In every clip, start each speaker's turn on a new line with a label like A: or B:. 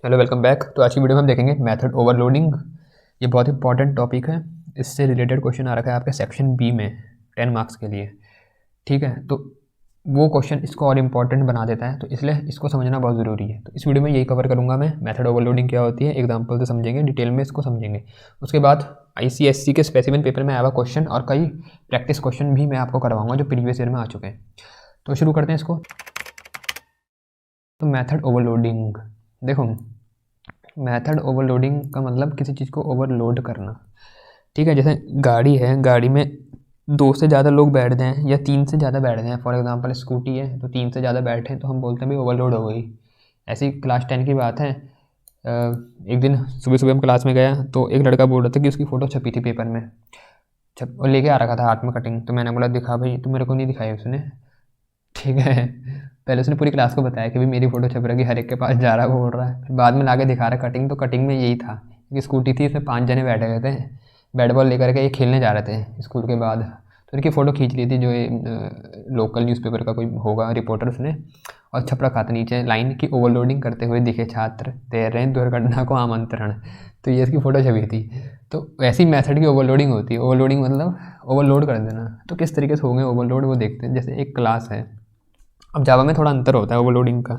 A: Hello, welcome back. तो आज की वीडियो में हम देखेंगे मेथड ओवरलोडिंग। ये बहुत इंपॉर्टेंट टॉपिक है। इससे रिलेटेड क्वेश्चन आ रखा है आपके सेक्शन बी में 10 मार्क्स के लिए। ठीक है, तो वो क्वेश्चन इसको और इम्पॉर्टेंट बना देता है, तो इसलिए इसको समझना बहुत ज़रूरी है। तो इस वीडियो में यही कवर करूँगा मैं, मेथड ओवरलोडिंग क्या होती है, एग्जाम्पल से समझेंगे, डिटेल में इसको समझेंगे। उसके बाद ICSE के स्पेसिफिक पेपर में आया हुआ क्वेश्चन और कई प्रैक्टिस क्वेश्चन भी मैं आपको करवाऊँगा जो प्रीवियस ईयर में आ चुके हैं। तो शुरू करते हैं इसको। तो मेथड ओवरलोडिंग, देखो, मेथड ओवरलोडिंग का मतलब किसी चीज़ को ओवरलोड करना। ठीक है, जैसे गाड़ी है, गाड़ी में दो से ज़्यादा लोग बैठ जाएँ या तीन से ज़्यादा बैठ जाएँ। फॉर एग्जांपल स्कूटी है तो तीन से ज़्यादा बैठे तो हम बोलते हैं भाई ओवरलोड हो गई। ऐसी क्लास 10 की बात है। एक दिन सुबह सुबह हम क्लास में गया तो एक लड़का बोल रहा था कि उसकी फ़ोटो छपी थी पेपर में, छप और लेके आ रखा था हाथ में कटिंग। तो मैंने बोला दिखा भाई, तो मेरे को नहीं दिखाई उसने। ठीक है, पहले उसने पूरी क्लास को बताया कि भाई मेरी फ़ोटो छप रही है, हर एक के पास जा रहा है, बोल रहा है। फिर बाद में लाके दिखा रहा है कटिंग, तो कटिंग में यही था कि स्कूटी थी, इसमें 5 जने बैठे हुए थे, बैट बॉल लेकर के ये खेलने जा रहे थे स्कूल के बाद। तो उनकी फ़ोटो खींच ली थी, जो ये लोकल न्यूज़पेपर का कोई होगा रिपोर्टर, उसने। और छप रखा था नीचे लाइन की, ओवरलोडिंग करते हुए दिखे छात्र, दे रहे हैं दुर्घटना को आमंत्रण। तो ये इसकी फ़ोटो छपी थी। तो वैसी मेथड की ओवरलोडिंग होती है। ओवरलोडिंग मतलब ओवरलोड कर देना। तो किस तरीके से होंगे ओवरलोड, वो देखते हैं। जैसे एक क्लास है, अब जावा में थोड़ा अंतर होता है ओवरलोडिंग का,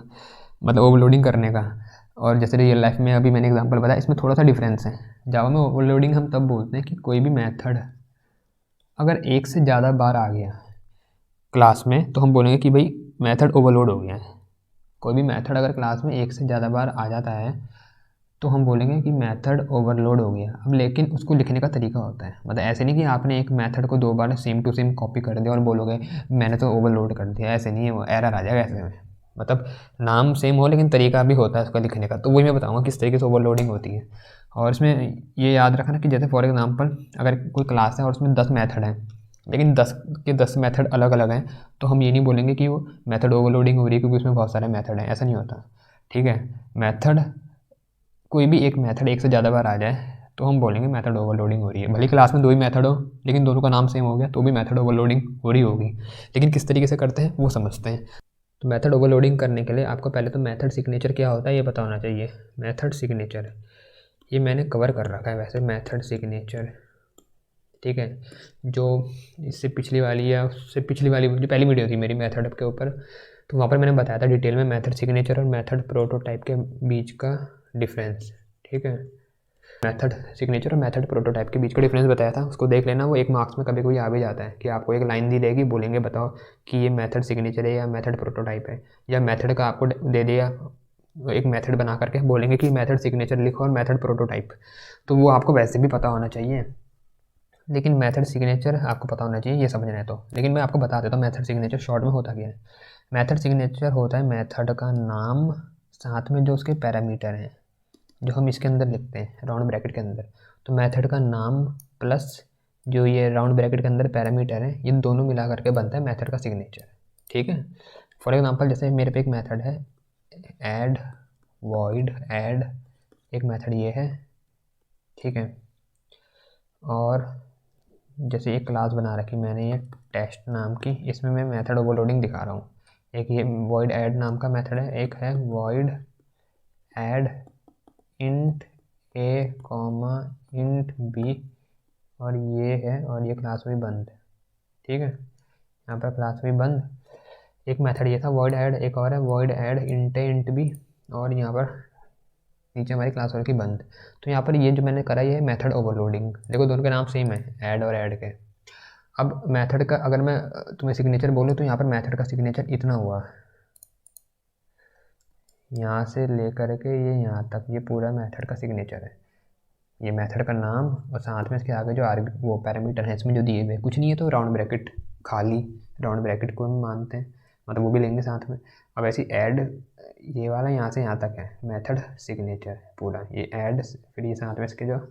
A: मतलब ओवरलोडिंग करने का, और जैसे रियल लाइफ में अभी मैंने एग्जांपल बताया, इसमें थोड़ा सा डिफरेंस है। जावा में ओवरलोडिंग हम तब बोलते हैं कि कोई भी मेथड अगर एक से ज़्यादा बार आ गया क्लास में तो हम बोलेंगे कि भाई मेथड ओवरलोड हो गया है। कोई भी मेथड अगर क्लास में एक से ज़्यादा बार आ जाता है तो हम बोलेंगे कि मेथड ओवरलोड हो गया। अब लेकिन उसको लिखने का तरीका होता है, मतलब ऐसे नहीं कि आपने एक मेथड को दो बार सेम टू सेम कॉपी कर दिया और बोलोगे मैंने तो ओवरलोड कर दिया। ऐसे नहीं है, वो एरर आ जाएगा ऐसे में। मतलब नाम सेम हो लेकिन तरीका भी होता है उसका लिखने का। तो वही मैं बताऊँगा किस तरीके से ओवरलोडिंग होती है। और इसमें ये याद रखना कि जैसे फॉर एग्जांपल अगर कोई क्लास है और उसमें 10 मेथड हैं, लेकिन 10 के 10 मेथड अलग अलग हैं, तो हम ये नहीं बोलेंगे कि वो मेथड ओवरलोडिंग हो रही है क्योंकि उसमें बहुत सारे मेथड हैं। ऐसा नहीं होता। ठीक है, मेथड कोई भी एक मेथड एक से ज़्यादा बार आ जाए तो हम बोलेंगे मेथड ओवरलोडिंग हो रही है। भले क्लास में दो ही मेथड हो लेकिन दोनों का नाम सेम हो गया तो भी मेथड ओवरलोडिंग हो रही होगी। लेकिन किस तरीके से करते हैं वो समझते हैं। तो मेथड ओवरलोडिंग करने के लिए आपको पहले तो मेथड सिग्नेचर क्या होता है ये पता होना चाहिए। मेथड सिग्नेचर ये मैंने कवर कर रखा है वैसे, मेथड सिग्नेचर। ठीक है, जो इससे पिछली वाली या उससे पिछली वाली जो पहली वीडियो थी मेरी मेथड के ऊपर, तो वहाँ पर मैंने बताया था डिटेल में मेथड सिग्नेचर और मेथड प्रोटोटाइप के बीच का डिफरेंस। ठीक है, मेथड सिग्नेचर और मेथड प्रोटोटाइप के बीच का डिफरेंस बताया था, उसको देख लेना। वो एक मार्क्स में कभी कोई आ भी जाता है कि आपको एक लाइन दी रहेगी, बोलेंगे बताओ कि ये मेथड सिग्नेचर है या मेथड प्रोटोटाइप है, या मेथड का आपको दे दिया एक मेथड बना करके, बोलेंगे कि मेथड सिग्नेचर लिखो और मेथड प्रोटोटाइप। तो वो आपको वैसे भी पता होना चाहिए, लेकिन मेथड सिग्नेचर आपको पता होना चाहिए, ये समझना है तो। लेकिन मैं आपको बता देता हूँ मेथड सिग्नेचर शॉर्ट में होता क्या है। मेथड सिग्नेचर होता है मेथड का नाम, साथ में जो उसके पैरामीटर हैं जो हम इसके अंदर लिखते हैं राउंड ब्रैकेट के अंदर। तो मेथड का नाम प्लस जो ये राउंड ब्रैकेट के अंदर पैरामीटर है, ये दोनों मिला करके बनता है मेथड का सिग्नेचर। ठीक है, फॉर एग्जांपल जैसे मेरे पे एक मेथड है ऐड वॉइड ऐड, एक मेथड ये है। ठीक है, और जैसे एक क्लास बना रखी मैंने ये टेस्ट नाम की, इसमें मैं मेथड ओवरलोडिंग दिखा रहा हूँ। एक ये वॉइड ऐड नाम का मेथड है, एक है वॉइड ऐड इंट ए कॉमा इंट बी, और ये है, और ये क्लास हुई बंद। ठीक है, यहाँ पर क्लास हुई बंद। एक मेथड ये था वॉइड ऐड, एक और है वॉइड ऐड इंट ए इंट बी, और यहाँ पर नीचे हमारी क्लास हो रखी बंद। तो यहाँ पर ये जो मैंने करा ये है मेथड ओवरलोडिंग। देखो दोनों के नाम सेम है, ऐड और ऐड के। अब मेथड का अगर मैं तुम्हें सिग्नेचर बोलूँ तो यहाँ पर मेथड का सिग्नेचर इतना हुआ, यहाँ से लेकर के ये यहाँ तक, ये पूरा मेथड का सिग्नेचर है। ये मेथड का नाम और साथ में इसके आगे जो वो पैरामीटर है इसमें जो दिए हुए, कुछ नहीं है तो राउंड ब्रैकेट, खाली राउंड ब्रैकेट को हम मानते हैं, मतलब वो भी लेंगे साथ में। अब ऐसी ऐड, ये वाला यहाँ से यहाँ तक है मेथड सिग्नेचर पूरा, ये ऐड, फिर ये साथ में इसके जो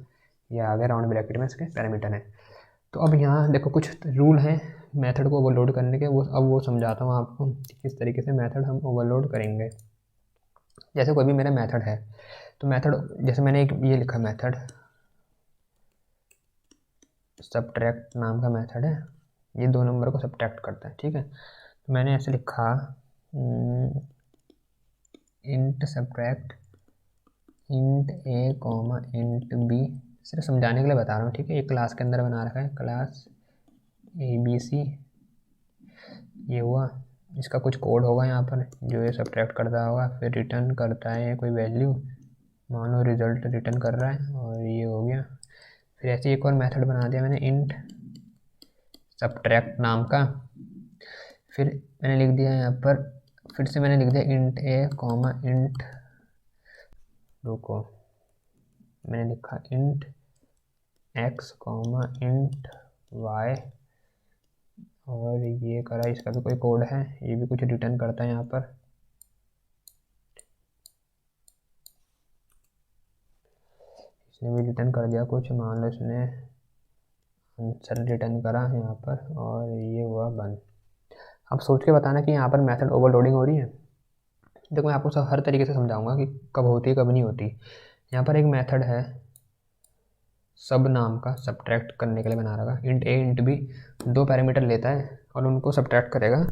A: ये आगे राउंड ब्रैकेट में इसके पैरामीटर हैं। तो अब यहाँ देखो कुछ रूल हैं मेथड को ओवरलोड करने के, वो अब वो समझाता हूँ आपको किस तरीके से मेथड हम ओवरलोड करेंगे। जैसे कोई भी मेरा मेथड है, तो मेथड जैसे मैंने एक ये लिखा मेथड सब्ट्रैक्ट नाम का मेथड है, ये दो नंबर को सब्ट्रैक्ट करता है। ठीक है, तो मैंने ऐसे लिखा इंट सब्ट्रैक्ट इंट ए कॉमा इंट बी, सिर्फ समझाने के लिए बता रहा हूँ, ठीक है। ये क्लास के अंदर बना रखा है, क्लास ABC, ये हुआ। इसका कुछ कोड होगा यहाँ पर जो ये सब्ट्रैक्ट करता होगा, फिर रिटर्न करता है कोई वैल्यू, मान लो रिजल्ट रिटर्न कर रहा है, और ये हो गया। फिर ऐसे एक और मेथड बना दिया मैंने इंट सब्ट्रैक्ट नाम का। फिर मैंने लिख दिया यहाँ पर, फिर से मैंने लिख दिया इंट ए कॉमा इंट, रुको, मैंने लिखा int x comma int y, और ये करा, इसका भी कोई कोड है, ये भी कुछ रिटर्न करता है यहाँ पर। इसने भी रिटर्न कर दिया कुछ, मान लो इसने आंसर रिटर्न करा यहाँ पर, और ये हुआ बंद। अब सोच के बताना कि यहाँ पर मेथड ओवरलोडिंग हो रही है। देखो मैं आपको सब हर तरीके से समझाऊंगा कि कब होती है कब नहीं होती। यहाँ पर एक मेथड है सब नाम का, सब्ट्रैक्ट करने के लिए बना रखा, इंट ए इंट बी, दो पैरामीटर लेता है और उनको सब्ट्रैक्ट करेगा,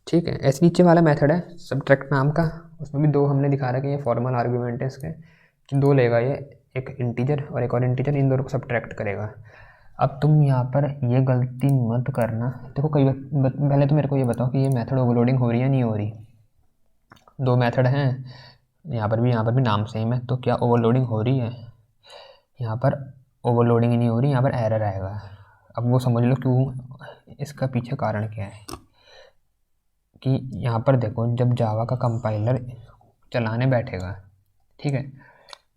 A: ठीक है। ऐसे नीचे वाला मेथड है सब्ट्रैक्ट नाम का, उसमें भी दो हमने दिखा रहा है कि ये फॉर्मल आर्ग्यूमेंट है इसके, कि दो लेगा ये, एक इंटीजर और एक और इंटीजर, इन दोनों को सब्ट्रैक्ट करेगा। अब तुम यहाँ पर ये गलती मत करना। देखो पहले तो मेरे को ये बताओ कि ये मेथड ओवरलोडिंग हो रही है नहीं हो रही। दो मेथड हैं, यहाँ पर भी नाम सेम है, तो क्या ओवरलोडिंग हो रही है? यहाँ पर ओवरलोडिंग ही नहीं हो रही, यहाँ पर एरर आएगा। अब वो समझ लो क्यों, इसका पीछे कारण क्या है कि यहाँ पर देखो, जब जावा का कंपाइलर चलाने बैठेगा, ठीक है,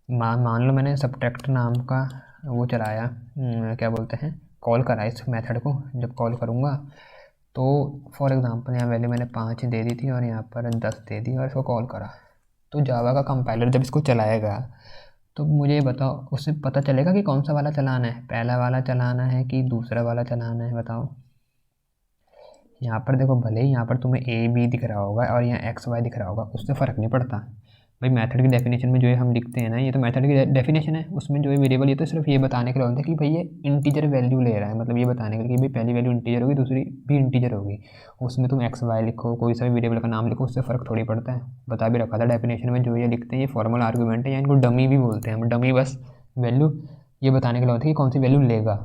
A: मान लो मैंने सब्ट्रैक्ट नाम का वो चलाया, क्या बोलते हैं, कॉल करा इस मेथड को। जब कॉल करूँगा तो फॉर एग्ज़ाम्पल यहाँ वैल्यू मैंने 5 दे दी थी और यहाँ पर 10 दे दी, और इसको कॉल करा, तो जावा का कंपाइलर जब इसको चलाएगा तो मुझे बताओ, उससे पता चलेगा कि कौन सा वाला चलाना है, पहला वाला चलाना है कि दूसरा वाला चलाना है, बताओ। यहाँ पर देखो, भले ही यहाँ पर तुम्हें ए बी दिख रहा होगा और यहाँ एक्स वाई दिख रहा होगा, उससे फ़र्क नहीं पड़ता भाई। मेथड की डेफिनेशन में जो है हम लिखते हैं ना, ये तो मेथड की डेफिनेशन है, उसमें जो है वेरिएबल, ये तो सिर्फ ये बताने के लिए होता है कि भाई ये इंटीजर वैल्यू ले रहा है, मतलब ये बताने के लिए कि भाई पहली वैल्यू इंटीजर होगी, दूसरी भी इंटीजर होगी। उसमें तुम एक्स वाई लिखो, कोई सा भी वेरिएबल का नाम लिखो, उससे फ़र्क थोड़ी पड़ता है। बता भी रखा था डेफिनेशन में, जो ये लिखते हैं ये फॉर्मल आर्गूमेंट है, या इनको डमी भी बोलते हैं हम। डमी बस वैल्यू ये बताने के लिए होता है कि कौन सी वैल्यू लेगा।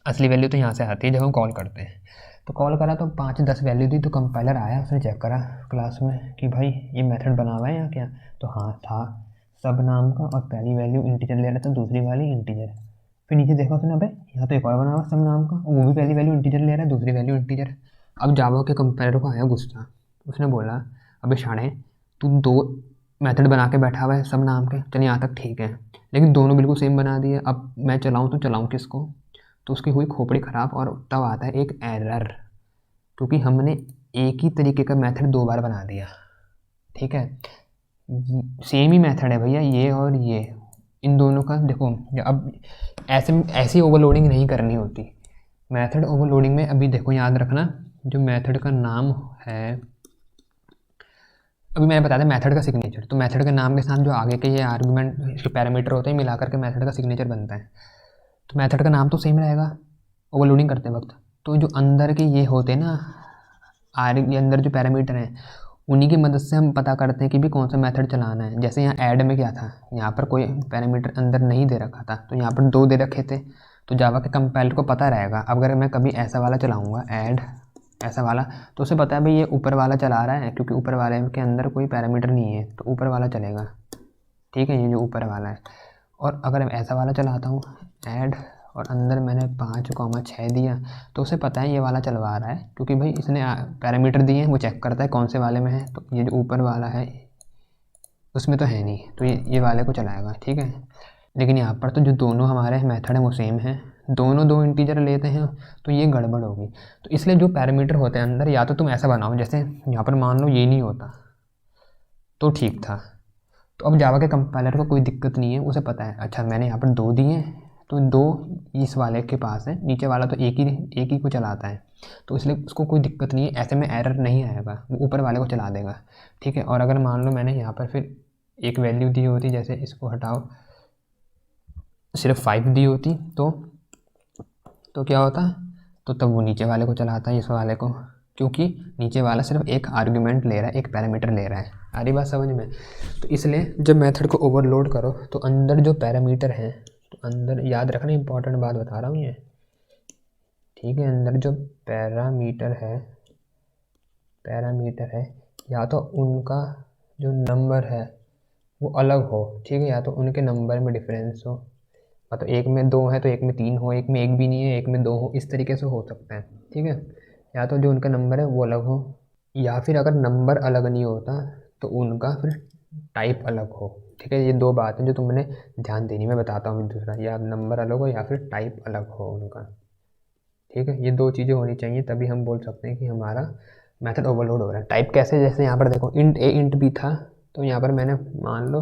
A: असली वैल्यू तो यहाँ से आती है जब हम कॉल करते हैं। तो कॉल करा तो 5-10 वैल्यू दी, तो कंपाइलर आया, उसने चेक करा क्लास में कि भाई ये मेथड बना हुआ है या क्या, तो हाँ था, सब नाम का, और पहली वैल्यू इंटीजर ले रहा था, दूसरी वाली इंटीजर। फिर नीचे देखा उसने, अबे यहाँ तो एक और बना हुआ सब नाम का, वो भी पहली वैल्यू इंटीजर ले रहा है, दूसरी वैल्यू इंटीजर। अब जावा के कंपाइलर को आया गुस्सा, उसने बोला अबे शाणे, तू दो मेथड बना के बैठा हुआ है सब नाम के, चल यहाँ तक ठीक है, लेकिन दोनों बिल्कुल सेम बना दिए, अब मैं चलाऊँ तो चलाऊँ किसको? तो उसकी हुई खोपड़ी ख़राब, और तब आता है एक एरर, क्योंकि हमने एक ही तरीके का मेथड दो बार बना दिया, ठीक है। सेम ही मेथड है भैया ये और ये, इन दोनों का देखो। अब ऐसी ओवरलोडिंग नहीं करनी होती मेथड ओवरलोडिंग में। अभी देखो याद रखना, जो मेथड का नाम है, अभी मैंने बताया था मेथड का सिग्नेचर, तो मेथड के नाम के साथ जो आगे के ये आर्गूमेंट, इसके पैरामीटर होते हैं, मिलाकर के मेथड का सिग्नेचर बनता है। तो मेथड का नाम तो सेम रहेगा ओवरलोडिंग करते वक्त, तो जो अंदर के ये होते हैं ना, ये अंदर जो पैरामीटर हैं, उन्हीं की मदद से हम पता करते हैं कि भी कौन सा मेथड चलाना है। जैसे यहाँ ऐड में क्या था, यहाँ पर कोई पैरामीटर अंदर नहीं दे रखा था, तो यहाँ पर 2 दे रखे थे, तो जावा के कंपाइलर को पता रहेगा। अब अगर मैं कभी ऐसा वाला चलाऊँगा ऐड, ऐसा वाला, तो उसे पता है भाई ये ऊपर वाला चला रहा है, क्योंकि ऊपर वाले के अंदर कोई पैरामीटर नहीं है, तो ऊपर वाला चलेगा, ठीक है, ये जो ऊपर वाला है। और अगर मैं ऐसा वाला चलाता हूँ ऐड, और अंदर मैंने 5,6 दिया, तो उसे पता है ये वाला चलवा रहा है, क्योंकि भाई इसने पैरामीटर दिए हैं, वो चेक करता है कौन से वाले में है, तो ये जो ऊपर वाला है उसमें तो है नहीं, तो ये वाले को चलाएगा, ठीक है। लेकिन यहाँ पर तो जो दोनों हमारे मेथड हैं वो सेम है, दोनों 2 इंटीजर लेते हैं, तो ये गड़बड़ होगी। तो इसलिए जो पैरामीटर होते हैं अंदर, या तो तुम ऐसा बनाओ, जैसे यहाँ पर मान लो ये नहीं होता तो ठीक था, तो अब जावा के कंपाइलर को कोई दिक्कत नहीं है, उसे पता है अच्छा मैंने यहाँ पर 2 दिए, तो 2 इस वाले के पास है, नीचे वाला तो एक ही को चलाता है, तो इसलिए उसको कोई दिक्कत नहीं है, ऐसे में एरर नहीं आएगा, वो ऊपर वाले को चला देगा, ठीक है। और अगर मान लो मैंने यहाँ पर फिर एक वैल्यू दी होती, जैसे इसको हटाओ, सिर्फ 5 दी होती, तो क्या होता, तो तब वो नीचे वाले को चलाता है, इस वाले को, क्योंकि नीचे वाला सिर्फ एक आर्ग्यूमेंट ले रहा है, एक पैरामीटर ले रहा है। आ रही बात समझ में? तो इसलिए जब मेथड को ओवरलोड करो तो अंदर जो पैरामीटर हैं, तो अंदर याद रखना, इंपॉर्टेंट बात बता रहा हूँ ये, ठीक है। अंदर जो पैरामीटर है या तो उनका जो नंबर है वो अलग हो, ठीक है, या तो उनके नंबर में डिफरेंस हो, तो एक में 2 है तो एक में 3 हो, एक में 1 भी नहीं है एक में 2 हो, इस तरीके से हो सकता है, ठीक है। या तो जो उनका नंबर है वो अलग हो, या फिर अगर नंबर अलग नहीं होता तो उनका फिर टाइप अलग हो, ठीक है। ये 2 बातें जो तुमने ध्यान देनी, मैं बताता हूँ दूसरा, या नंबर अलग हो या फिर टाइप अलग हो उनका, ठीक है। ये 2 चीज़ें होनी चाहिए, तभी हम बोल सकते हैं कि हमारा मेथड ओवरलोड हो रहा है। टाइप कैसे, जैसे यहाँ पर देखो इंट ए इंट बी था, तो यहाँ पर मैंने मान लो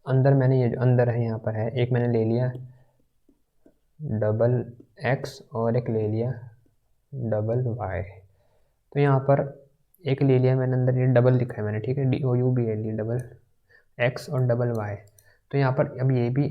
A: अंदर मैंने ये जो अंदर है यहाँ पर है, एक मैंने ले लिया डबल एक्स और एक ले लिया डबल वाई। तो यहाँ पर एक ले लिया मैंने, अंदर ये डबल लिखा है मैंने, ठीक है, DOUBLE, डबल एक्स और डबल वाई। तो यहाँ पर अब ये भी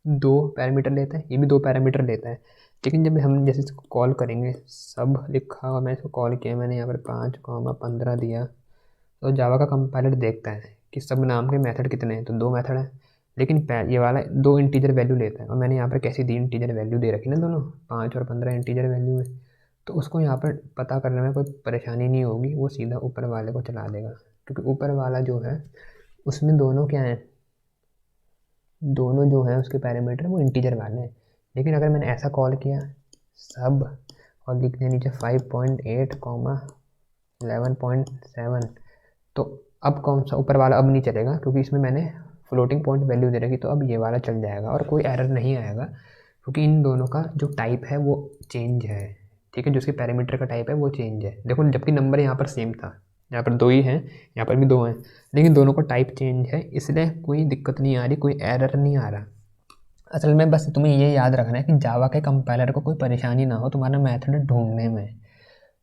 A: 2 पैरामीटर लेता है, ये भी 2 पैरामीटर लेता है, लेकिन जब हम जैसे इसको कॉल करेंगे, सब लिखा हुआ, मैं इसको कॉल किया मैंने यहाँ पर 5,15 दिया, तो जावा का कंपाइलर देखता है कि सब नाम के मेथड कितने हैं, तो 2 मेथड है, लेकिन ये वाला 2 इंटीजर वैल्यू लेता है, और मैंने यहाँ पर कैसी दी, इंटीजर वैल्यू दे रखी ना, दोनों 5 और 15 इंटीजर वैल्यू है, तो उसको यहाँ पर पता करने में कोई परेशानी नहीं होगी, वो सीधा ऊपर वाले को चला देगा, क्योंकि ऊपर वाला जो है उसमें दोनों क्या हैं, दोनों जो हैं उसके पैरामीटर वो इंटीजर वाले हैं। लेकिन अगर मैंने ऐसा कॉल किया सब और लिख दिया नीचे 5.8 11.7, तो अब कौन सा ऊपर वाला अब नहीं चलेगा, क्योंकि इसमें मैंने फ्लोटिंग पॉइंट वैल्यू दे रखी, तो अब ये वाला चल जाएगा और कोई एरर नहीं आएगा, क्योंकि इन दोनों का जो टाइप है वो चेंज है, ठीक है, जो उसके पैरामीटर का टाइप है वो चेंज है। देखो जबकि नंबर यहाँ पर सेम था, यहाँ पर 2 ही हैं, यहाँ पर भी 2 हैं, लेकिन दोनों का टाइप चेंज है, इसलिए कोई दिक्कत नहीं आ रही, कोई एरर नहीं आ रहा। असल में बस तुम्हें ये याद रखना है कि जावा के कंपाइलर को कोई परेशानी ना हो तुम्हारा मेथड ढूंढने में,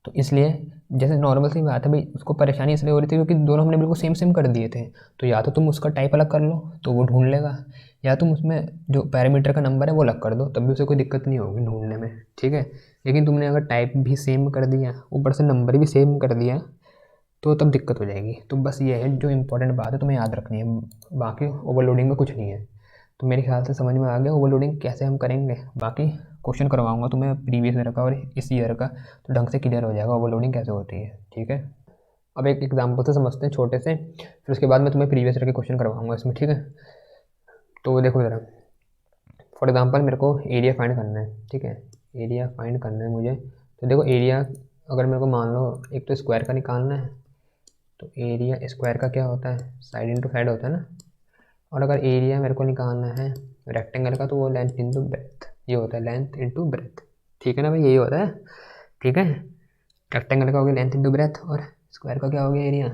A: तो इसलिए जैसे नॉर्मल सी बात है भाई, उसको परेशानी इसलिए हो रही थी क्योंकि दोनों हमने बिल्कुल सेम सेम कर दिए थे, तो या तो तुम उसका टाइप अलग कर लो तो वो ढूंढ लेगा, या तुम उसमें जो पैरामीटर का नंबर है वो अलग कर दो, तब भी उसे कोई दिक्कत नहीं होगी ढूंढने में, ठीक है। लेकिन तुमने अगर टाइप भी सेम कर दिया, ऊपर से नंबर भी सेम कर दिया, तो तब दिक्कत हो जाएगी। तो बस ये है जो इंपॉर्टेंट बात है तुम्हें याद रखनी है, बाकी ओवरलोडिंग में कुछ नहीं है। तो मेरे ख्याल से समझ में आ गया ओवरलोडिंग कैसे हम करेंगे। बाकी क्वेश्चन करवाऊंगा तुम्हें प्रीवियस ईयर का और इस ईयर का, तो ढंग से क्लियर हो जाएगा ओवरलोडिंग कैसे होती है, ठीक है। अब एक एग्जाम्पल से समझते हैं छोटे से, फिर उसके बाद मैं तुम्हें प्रीवियस ईयर के क्वेश्चन करवाऊंगा इसमें, ठीक है। तो देखो ज़रा, फॉर एग्जांपल मेरे को एरिया फाइंड करना है, ठीक है, एरिया फाइंड करना है मुझे। तो देखो एरिया अगर मेरे को मान लो एक तो स्क्वायर का निकालना है, तो एरिया स्क्वायर का क्या होता है, साइड इंटू साइड होता है ना, और अगर एरिया मेरे को निकालना है रेक्टेंगल का, तो वो लेंथ इंटू ब्रेथ, ये होता है लेंथ इंटू ब्रेथ, ठीक है ना भाई, यही होता है, ठीक है। रेक्टेंगल का हो गया लेंथ इंटू ब्रेथ, और स्क्वायर का क्या हो गया एरिया,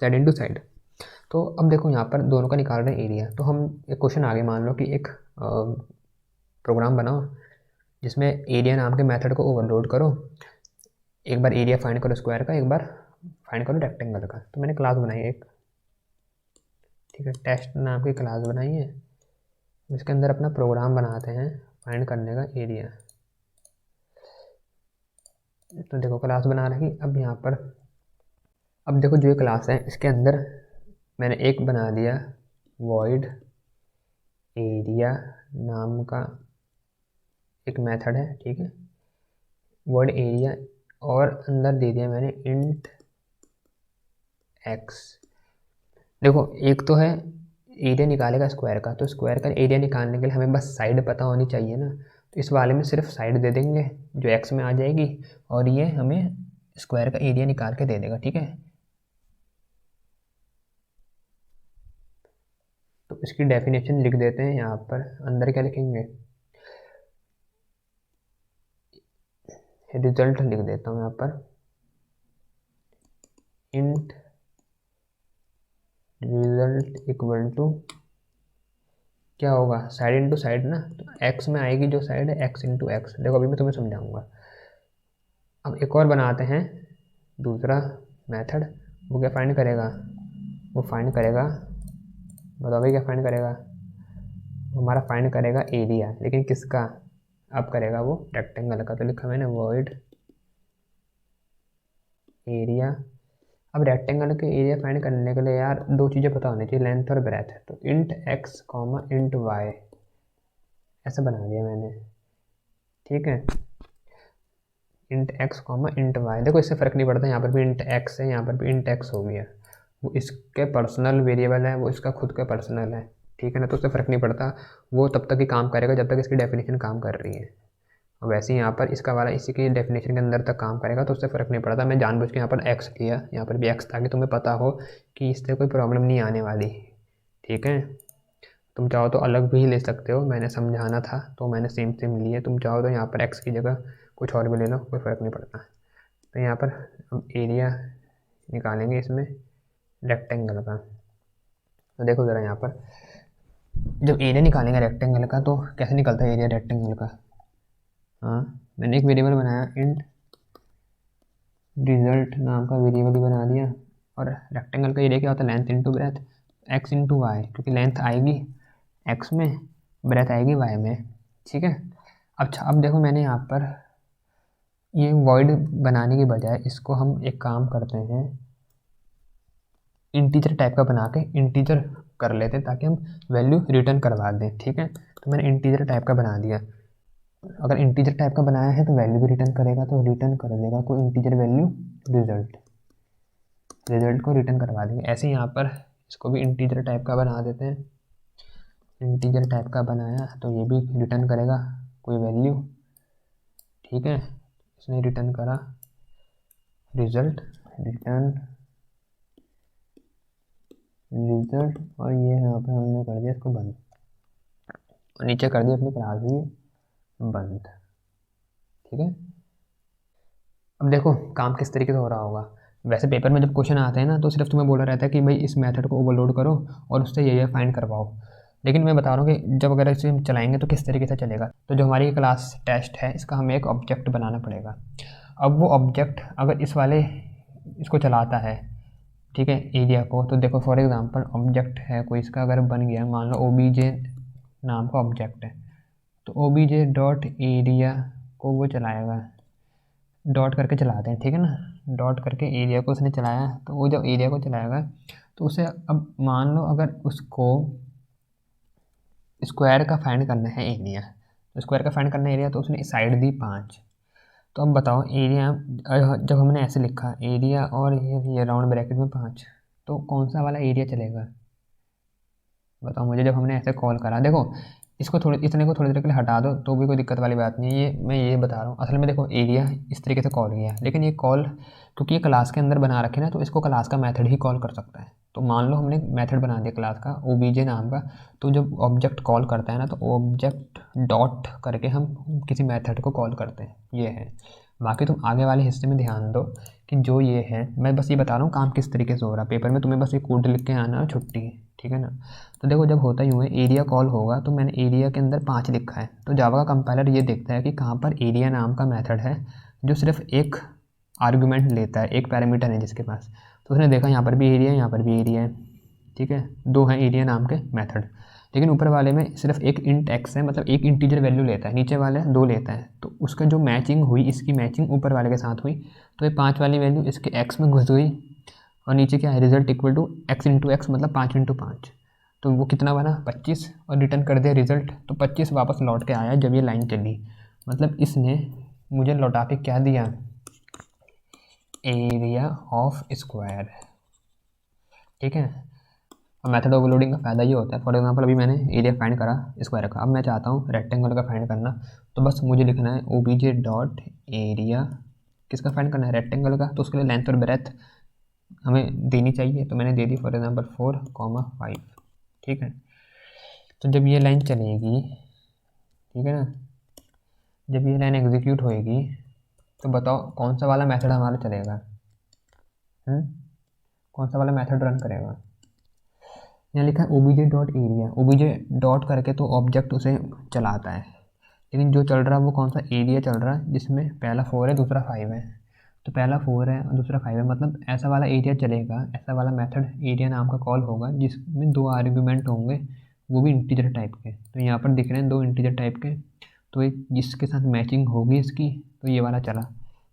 A: साइड इंटू साइड। तो अब देखो यहाँ पर दोनों का निकाल रहे हैं एरिया, तो हम एक क्वेश्चन आगे मान लो कि एक प्रोग्राम बनाओ जिसमें एरिया नाम के मेथड को ओवरलोड करो, एक बार एरिया फाइंड करो स्क्वायर का, एक बार फाइंड करो रेक्टेंगल का। तो मैंने क्लास बनाई एक, ठीक है, टेस्ट नाम की क्लास बनाई है, इसके अंदर अपना प्रोग्राम बनाते हैं फाइंड करने का एरिया। तो देखो क्लास बना रखी, अब यहाँ पर अब देखो जो ये क्लास है इसके अंदर मैंने एक बना दिया वॉइड एरिया नाम का एक मेथड है, ठीक है, वॉइड एरिया, और अंदर दे दिया मैंने इंट एक्स। देखो एक तो है एरिया निकालेगा स्क्वायर का, तो स्क्वायर का एरिया निकालने के लिए हमें बस साइड पता होनी चाहिए ना, तो इस वाले में सिर्फ साइड दे देंगे जो एक्स में आ जाएगी, और ये हमें स्क्वायर का एरिया निकाल के दे देगा, ठीक है। तो इसकी डेफिनेशन लिख देते हैं यहाँ पर, अंदर क्या लिखेंगे, रिजल्ट लिख देता हूँ यहाँ पर, इंट रिजल्ट इक्वल टू क्या होगा, साइड इंटू साइड ना, तो एक्स में आएगी जो साइड है एक्स इंटू एक्स। देखो अभी मैं तुम्हें समझाऊंगा। अब एक और बनाते हैं दूसरा मेथड, वो क्या फाइंड करेगा, वो फाइंड करेगा, बताओ भाई क्या फाइंड करेगा, हमारा फाइंड करेगा एरिया, लेकिन किसका, अब करेगा वो रेक्टेंगल का। तो लिखा मैंने वॉइड एरिया। अब रेक्टेंगल के एरिया फाइंड करने के लिए यार दो चीज़ें पता होनी चाहिए, लेंथ और ब्रेथ। तो int x comma int y ऐसा बना दिया मैंने, ठीक है। Int x comma int y, देखो इससे फ़र्क नहीं पड़ता, यहाँ पर भी इंट एक्स है, यहाँ पर भी इंट एक्स हो गया। वो इसके पर्सनल वेरिएबल है, वो इसका खुद का पर्सनल है, ठीक है ना। तो उससे फ़र्क नहीं पड़ता, वो तब तक ही काम करेगा जब तक इसकी डेफिनेशन काम कर रही है। और वैसे ही यहाँ पर इसका वाला इसी की डेफिनेशन के अंदर तक काम करेगा, तो उससे फ़र्क नहीं पड़ता। मैं जानबूझ के यहाँ पर एक्स लिया, यहाँ पर भी एक्स, ताकि तुम्हें पता हो कि इससे कोई प्रॉब्लम नहीं आने वाली, ठीक है। तुम चाहो तो अलग भी ले सकते हो, मैंने समझाना था तो मैंने सेम सेम लिए। तुम चाहो तो यहाँ पर एक्स की जगह कुछ और भी ले लो, कोई फ़र्क नहीं पड़ता। तो यहाँ पर हम एरिया निकालेंगे इसमें रेक्टेंगल का। तो देखो ज़रा यहाँ पर जब एरिया निकालेंगे रेक्टेंगल का तो कैसे निकलता है एरिया रेक्टेंगल का। हाँ, मैंने एक वेरिएबल बनाया, इंट रिजल्ट नाम का वेरिएबल ही बना दिया। और रेक्टेंगल का एरिया क्या होता है, length into breadth, x into y, क्योंकि लेंथ आएगी एक्स में, ब्रेथ आएगी वाई में, ठीक है। अच्छा, अब देखो मैंने यहाँ पर ये वॉइड बनाने के बजाय इसको हम एक काम करते हैं, इंटीजर टाइप का बना के इंटीजर कर लेते हैं, ताकि हम वैल्यू रिटर्न करवा दें, ठीक है। तो मैंने इंटीजर टाइप का बना दिया। अगर इंटीजर टाइप का बनाया है तो वैल्यू भी रिटर्न करेगा, तो रिटर्न कर देगा कोई इंटीजर वैल्यू रिजल्ट को रिटर्न करवा देंगे। ऐसे ही यहाँ पर इसको भी इंटीजर टाइप का बना देते हैं। इंटीजर टाइप का बनाया तो ये भी रिटर्न करेगा कोई वैल्यू, ठीक है। इसने रिटर्न करा रिजल्ट, और ये यहाँ पे हमने कर दिया इसको बंद, और नीचे कर दिया अपनी क्लास भी बंद, ठीक है। अब देखो काम किस तरीके से हो रहा होगा। वैसे पेपर में जब क्वेश्चन आते हैं ना तो सिर्फ तुम्हें बोला रहता है कि भाई इस मेथड को ओवरलोड करो और उससे ये फाइंड करवाओ, लेकिन मैं बता रहा हूँ कि जब अगर इसे हम चलाएंगे तो किस तरीके से चलेगा। तो जो हमारी क्लास टेस्ट है इसका हमें एक ऑब्जेक्ट बनाना पड़ेगा। अब वो ऑब्जेक्ट अगर इस वाले इसको चलाता है, ठीक है, एरिया को, तो देखो फॉर एग्जांपल ऑब्जेक्ट है कोई इसका, अगर बन गया मान लो ओबीजे नाम का ऑब्जेक्ट है, तो ओबीजे डॉट एरिया को वो चलाएगा, डॉट करके चलाते हैं, ठीक है ना। डॉट करके एरिया को उसने चलाया, तो वो जब एरिया को चलाएगा तो उसे अब मान लो अगर उसको स्क्वायर का फाइंड करना है एरिया, तो स्क्वायर का फाइंड करना है एरिया, तो उसने साइड दी 5। तो अब बताओ एरिया, जब हमने ऐसे लिखा एरिया और ये राउंड ब्रैकेट में 5, तो कौन सा वाला एरिया चलेगा बताओ मुझे। जब हमने ऐसे कॉल करा, देखो इसको थोड़ी, इतने को थोड़ी देर के लिए हटा दो तो भी कोई दिक्कत वाली बात नहीं है। ये मैं ये बता रहा हूँ, असल में देखो एरिया इस तरीके से कॉल किया, लेकिन ये कॉल क्योंकि ये क्लास के अंदर बना रखे ना, तो इसको क्लास का मेथड ही कॉल कर सकता है। तो मान लो हमने मेथड बना दिया क्लास का ओबीजे नाम का, तो जब ऑब्जेक्ट कॉल करता है ना, तो ऑब्जेक्ट डॉट करके हम किसी मेथड को कॉल करते हैं, ये है। बाकी तुम आगे वाले हिस्से में ध्यान दो कि जो ये है, मैं बस ये बता रहा हूँ काम किस तरीके से हो रहा है। पेपर में तुम्हें बस ये कोड लिख के आना और छुट्टी, ठीक है ना। तो देखो जब होता यूँ है एरिया कॉल होगा, तो मैंने एरिया के अंदर 5 लिखा है, तो जावा का कंपाइलर ये देखता है कि कहाँ पर एरिया नाम का मेथड है जो सिर्फ एक आर्गुमेंट लेता है, एक पैरामीटर है जिसके पास। तो उसने देखा यहाँ पर भी एरिया है, यहाँ पर भी एरिया है, ठीक है, 2 हैं एरिया नाम के मेथड, लेकिन ऊपर वाले में सिर्फ एक इंट एक्स है, मतलब एक इंटीजर वैल्यू लेता है, नीचे वाले 2 लेता है। तो उसका जो मैचिंग हुई, इसकी मैचिंग ऊपर वाले के साथ हुई, तो ये 5 वाली वैल्यू इसके एक्स में घुस गई, और नीचे क्या है, result equal to x into x, मतलब 5 इंटू 5। तो वो कितना बना 25, और रिटर्न कर दिया रिजल्ट, तो 25 वापस लौट के आया जब ये लाइन चली। मतलब इसने मुझे लौटा के क्या दिया, एरिया ऑफ स्क्वायर, ठीक है। अब मेथड ओवरलोडिंग का फ़ायदा ये होता है, फॉर एग्जांपल अभी मैंने एरिया फाइंड करा स्क्वायर का, अब मैं चाहता हूँ रेक्टेंगल का फाइंड करना, तो बस मुझे लिखना है ओबीजे डॉट एरिया, किसका फाइंड करना है, रेक्टेंगल का। तो उसके लिए लेंथ और ब्रेथ हमें देनी चाहिए, तो मैंने दे दी फॉर एग्जांपल 4,5, ठीक है। तो जब ये लाइन चलेगी, ठीक है ना, जब ये लाइन एग्जीक्यूट होएगी, तो बताओ कौन सा वाला मेथड हमारा चलेगा, कौन सा वाला मेथड रन करेगा। यहाँ लिखा है OBJ dot area, OBJ dot करके तो ऑब्जेक्ट उसे चलाता है, लेकिन जो चल रहा है वो कौन सा एरिया चल रहा है, जिसमें पहला 4 है दूसरा 5 है। तो पहला 4 है और दूसरा 5 है, मतलब ऐसा वाला एरिया चलेगा, ऐसा वाला मेथड एरिया नाम का कॉल होगा जिसमें 2 आर्ग्यूमेंट होंगे, वो भी इंटीजर टाइप के। तो यहाँ पर दिख रहे हैं 2 इंटीजर टाइप के, तो एक जिसके साथ मैचिंग होगी इसकी, तो ये वाला चला।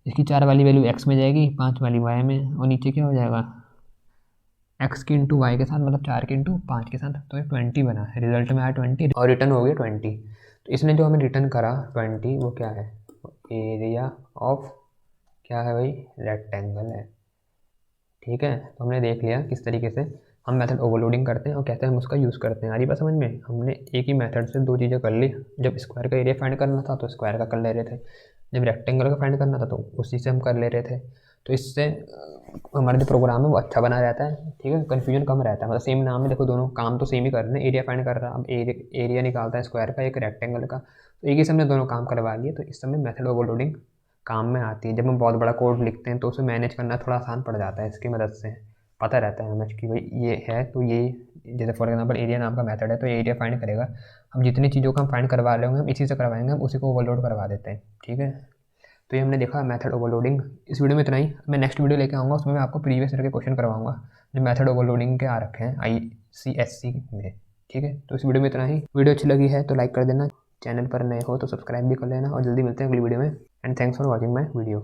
A: इसकी 4 वाली वैल्यू x में जाएगी, 5 वाली y में, और नीचे क्या हो जाएगा x की इंटू वाई के साथ, मतलब 4 के इंटू 5 के साथ, तो ये 20 बना है। रिजल्ट में आया 20 और रिटर्न हो गया 20। तो इसने जो हमें रिटर्न करा 20, वो क्या है, एरिया ऑफ क्या है भाई, रेक्टेंगल है। ठीक है, तो हमने देख लिया किस तरीके से हम मेथड ओवरलोडिंग करते हैं और कैसे हम उसका यूज़ करते हैं। आ रही बात समझ में? हमने एक ही मेथड से 2 चीज़ें कर ली। जब स्क्वायर का एरिया फाइंड करना था तो स्क्वायर का कर ले रहे थे, जब रेक्टेंगल का फाइंड करना था तो उसी से हम कर ले रहे थे। तो इससे हमारा जो प्रोग्राम है वो अच्छा बना रहता है। ठीक है, कन्फ्यूजन कम रहता है। मतलब सेम नाम है, देखो दोनों काम तो सेम ही कर रहे हैं, एरिया फाइंड कर रहा है, अब एरिया निकालता है स्क्वायर का, एक रेक्टेंगल का, तो एक ही समय दोनों काम करवा लिए। तो इस समय मेथड ओवरलोडिंग काम में आती है। जब हम बहुत बड़ा कोड लिखते हैं तो उसे मैनेज करना थोड़ा आसान पड़ जाता है इसकी मदद से। पता रहता है हमें कि भाई ये है तो ये, जैसे फॉर एग्जांपल एरिया नाम का मेथड है तो ये एरिया फाइंड करेगा। हम जितनी चीज़ों को हम फाइंड करवा रहे होंगे हम इसी से करवाएंगे, हम उसी को ओवरलोड करवा देते हैं। ठीक है, तो ये हमने देखा मेथड ओवरलोडिंग। इस वीडियो में इतना ही। मैं नेक्स्ट वीडियो लेके आऊँगा, उसमें मैं आपको प्रीवियस ईयर के क्वेश्चन करवाऊंगा जो मेथड ओवरलोडिंग के आ रखे हैं ICSE में। ठीक है, तो इस वीडियो में इतना ही। वीडियो अच्छी लगी है तो लाइक कर देना, चैनल पर नए हो तो सब्सक्राइब भी कर लेना, और जल्दी मिलते हैं अगली वीडियो में। And thanks for watching my video.